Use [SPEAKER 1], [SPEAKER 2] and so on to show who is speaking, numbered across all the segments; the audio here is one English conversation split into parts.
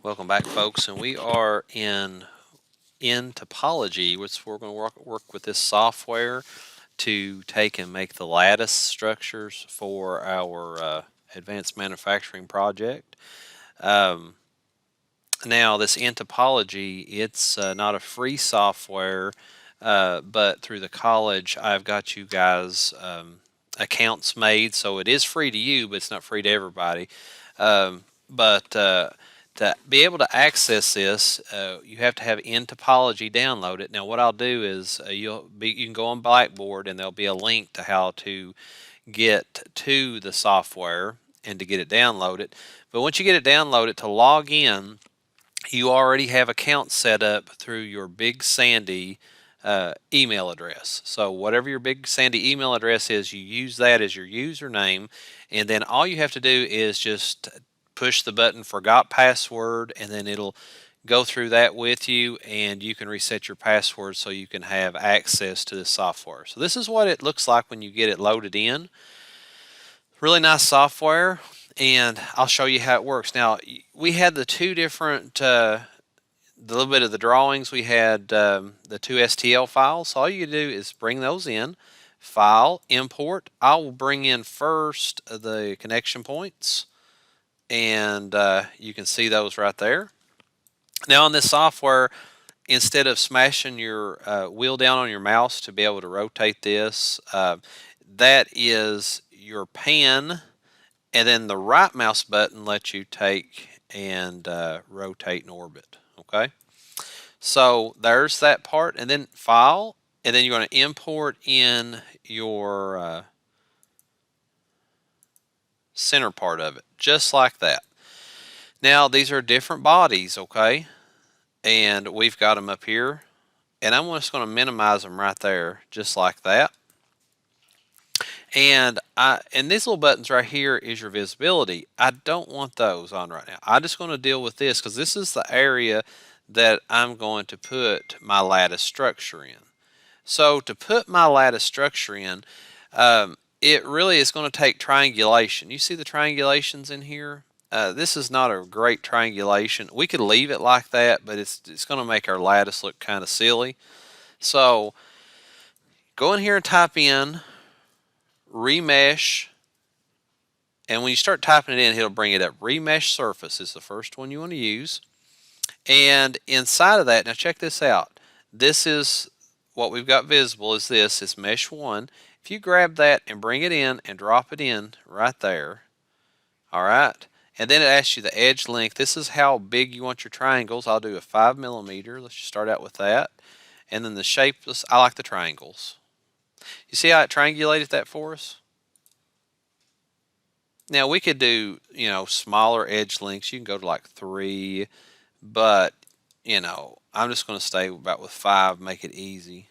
[SPEAKER 1] Welcome back, folks, and we are in Ntopology, which we're going to work with this software to take and make the lattice structures for our advanced manufacturing project. Now, this Ntopology, it's not a free software, but through the college, I've got you guys accounts made, so it is free to you, but it's not free to everybody. But to be able to access this, you have to have Ntopology downloaded. Now, what I'll do is you can go on Blackboard, and there'll be a link to how to get to the software and to get it downloaded. But once you get it downloaded, to log in, you already have accounts set up through your Big Sandy email address. So whatever your Big Sandy email address is, you use that as your username, and then all you have to do is just push the button forgot password, and then it'll go through that with you, and you can reset your password so you can have access to this software. So this is what it looks like when you get it loaded in. Really nice software, and I'll show you how it works. Now, we had the two different the little bit of the drawings. We had the two STL files. So all you do is bring those in, file, import. I will bring in first the connection points, and you can see those right there. Now on this software, instead of smashing your wheel down on your mouse to be able to rotate this, that is your pan, and then the right mouse button lets you take and rotate and orbit. Okay, so there's that part, and then file, and then you're going to import in your center part of it, just like that. Now these are different bodies, okay, and we've got them up here, and I'm just going to minimize them right there, just like that. And these little buttons right here is your visibility. I don't want those on right now. I'm just going to deal with this because this is the area that I'm going to put my lattice structure in. So to put my lattice structure in, it really is going to take triangulation. You see the triangulations in here? This is not a great triangulation. We could leave it like that, but it's going to make our lattice look kind of silly. So go in here and type in Remesh, and when you start typing it in, it'll bring it up. Remesh Surface is the first one you want to use. And inside of that, now check this out. This is what we've got visible is this. It's mesh 1. If you grab that and bring it in and drop it in right there, all right, and then it asks you the edge length. This is how big you want your triangles. I'll do a 5 millimeter. Let's just start out with that. And then the shape, I like the triangles. You see how it triangulated that for us? Now we could do, smaller edge lengths. You can go to like 3, but, I'm just going to stay about with 5, make it easy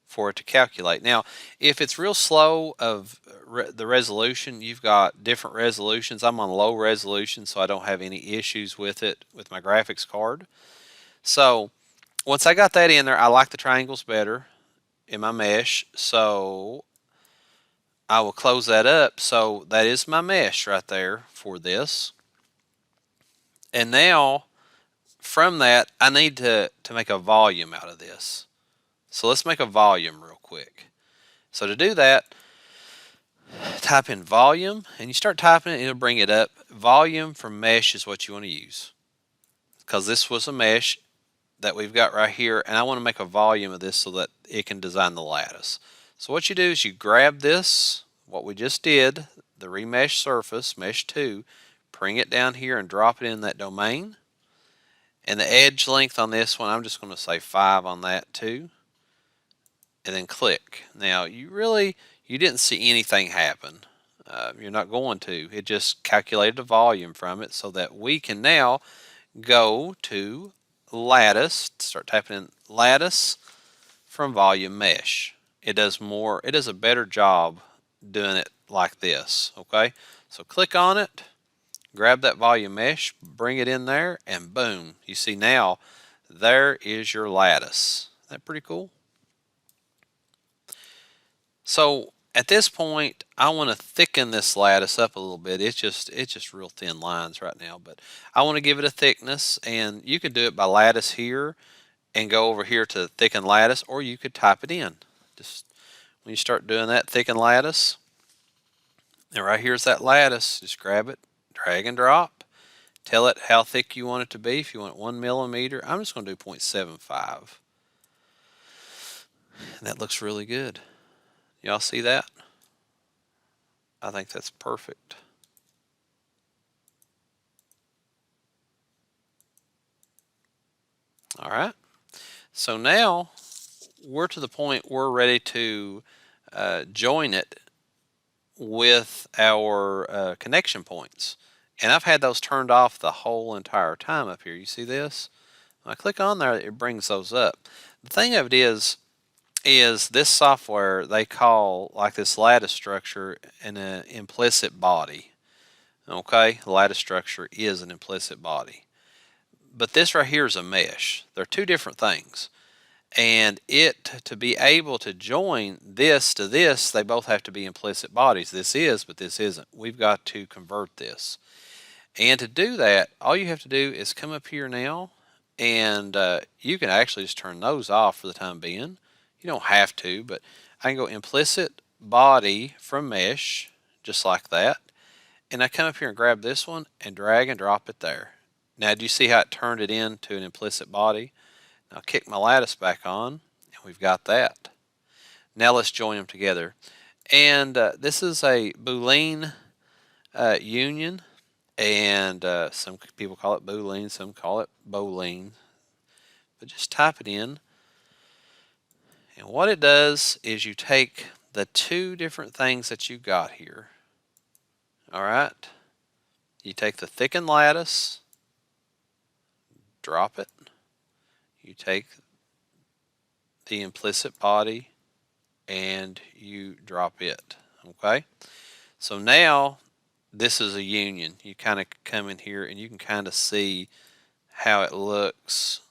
[SPEAKER 1] for it to calculate. Now, if it's real slow of the resolution, you've got different resolutions. I'm on low resolution, so I don't have any issues with it with my graphics card. So once I got that in there, I like the triangles better in my mesh, so I will close that up. So that is my mesh right there for this. And now from that, I need to make a volume out of this. So let's make a volume real quick. So to do that, type in volume, and you start typing it, it'll bring it up. Volume from mesh is what you want to use, because this was a mesh that we've got right here, and I want to make a volume of this so that it can design the lattice. So what you do is you grab this, what we just did, the Remesh Surface, mesh 2, bring it down here and drop it in that domain. And the edge length on this one, I'm just going to say 5 on that too. And then click. Now you didn't see anything happen. You're not going to. It just calculated a volume from it so that we can now go to lattice, start typing in lattice from volume mesh. It does a better job doing it like this, okay? So click on it, grab that volume mesh, bring it in there, and boom, you see now there is your lattice. Isn't that pretty cool? So At this point, I want to thicken this lattice up a little bit. It's just real thin lines right now, but I want to give it a thickness, and you could do it by lattice here and go over here to thicken lattice, or you could type it in. Just when you start doing that, thicken lattice, and right here's that lattice. Just grab it, drag and drop. Tell it how thick you want it to be. If you want 1 millimeter, I'm just going to do 0.75. And that looks really good. Y'all see that? I think that's perfect. All right. So now we're to the point we're ready to join it with our connection points. And I've had those turned off the whole entire time up here. You see this? When I click on there, it brings those up. The thing of it is this software, they call like this lattice structure an implicit body. Okay, the lattice structure is an implicit body. But this right here is a mesh. They're two different things. And to be able to join this to this, they both have to be implicit bodies. This is, but this isn't. We've got to convert this. And to do that, all you have to do is come up here now, and you can actually just turn those off for the time being. You don't have to, but I can go implicit body from mesh, just like that. And I come up here and grab this one and drag and drop it there. Now, do you see how it turned it into an implicit body? Now kick my lattice back on, and we've got that. Now let's join them together. And this is a Boolean Union, and some people call it Boolean, some call it Boolean. But just type it in. And what it does is you take the two different things that you got here. All right. You take the thickened lattice, drop it. You take the implicit body, and you drop it. Okay. So now this is a union. You kind of come in here and you can kind of see how it looks.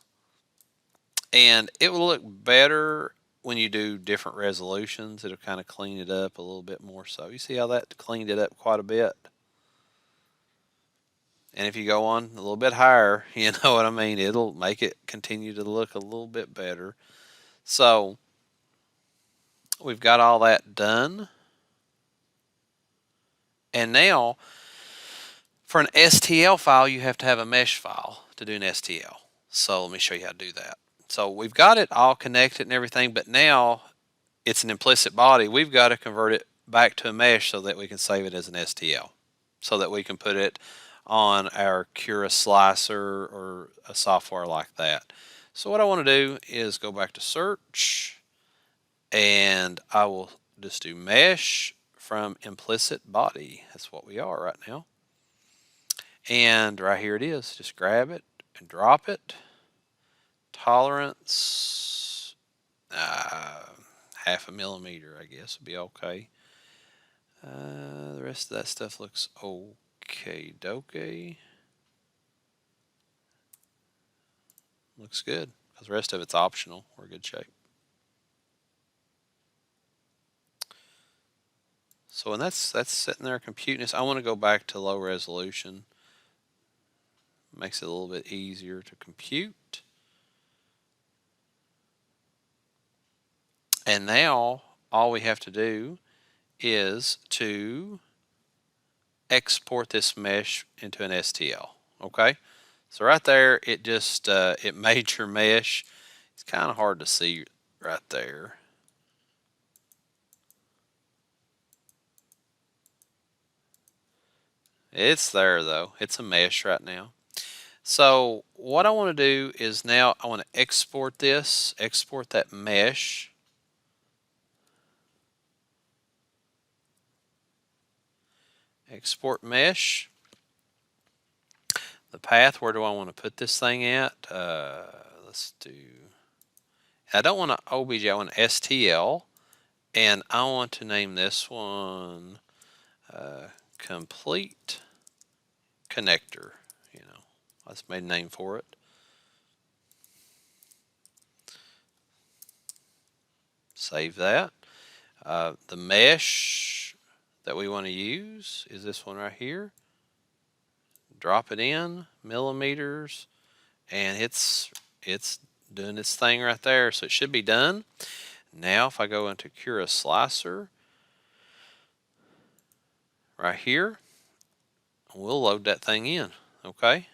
[SPEAKER 1] And it will look better when you do different resolutions. It'll kind of clean it up a little bit more. So you see how that cleaned it up quite a bit. And if you go on a little bit higher, you know what I mean, it'll make it continue to look a little bit better. So we've got all that done. And now for an STL file, you have to have a mesh file to do an STL. So let me show you how to do that. So we've got it all connected and everything, but now it's an implicit body. We've got to convert it back to a mesh so that we can save it as an STL, so that we can put it on our Cura slicer or a software like that. So what I want to do is go back to search, and I will just do mesh from implicit body. That's what we are right now. And right here it is. Just grab it and drop it. Tolerance, 0.5 millimeter, I guess would be okay. The rest of that stuff looks okay dokey. Looks good, because the rest of it's optional. We're in good shape. So when that's sitting there computing this, I want to go back to low resolution. Makes it a little bit easier to compute. And now all we have to do is to export this mesh into an STL. Okay, so right there it just it made your mesh. It's kind of hard to see right there. It's there though. It's a mesh right now. So what I want to do is now I want to export this, export that mesh. Export mesh. The path, where do I want to put this thing at? Let's do, I don't want an OBJ, I want an STL. And I want to name this one complete connector. You know, that's made a name for it. Save that. The mesh that we want to use is this one right here. Drop it in millimeters, and it's doing its thing right there, so it should be done. Now if I go into Cura Slicer right here, we'll load that thing in. Okay,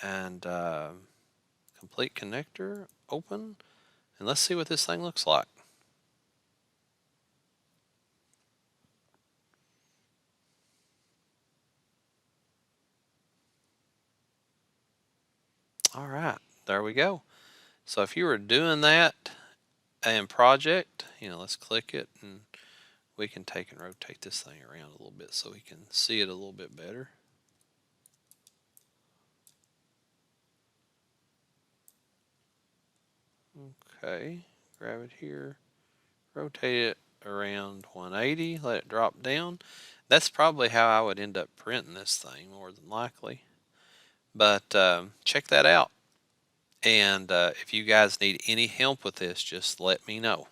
[SPEAKER 1] and complete connector, open, and let's see what this thing looks like. All right, there we go. So if you were doing that in project, let's click it, and we can take and rotate this thing around a little bit so we can see it a little bit better. Okay, grab it here, rotate it around 180, let it drop down. That's probably how I would end up printing this thing, more than likely. But check that out. And if you guys need any help with this, just let me know.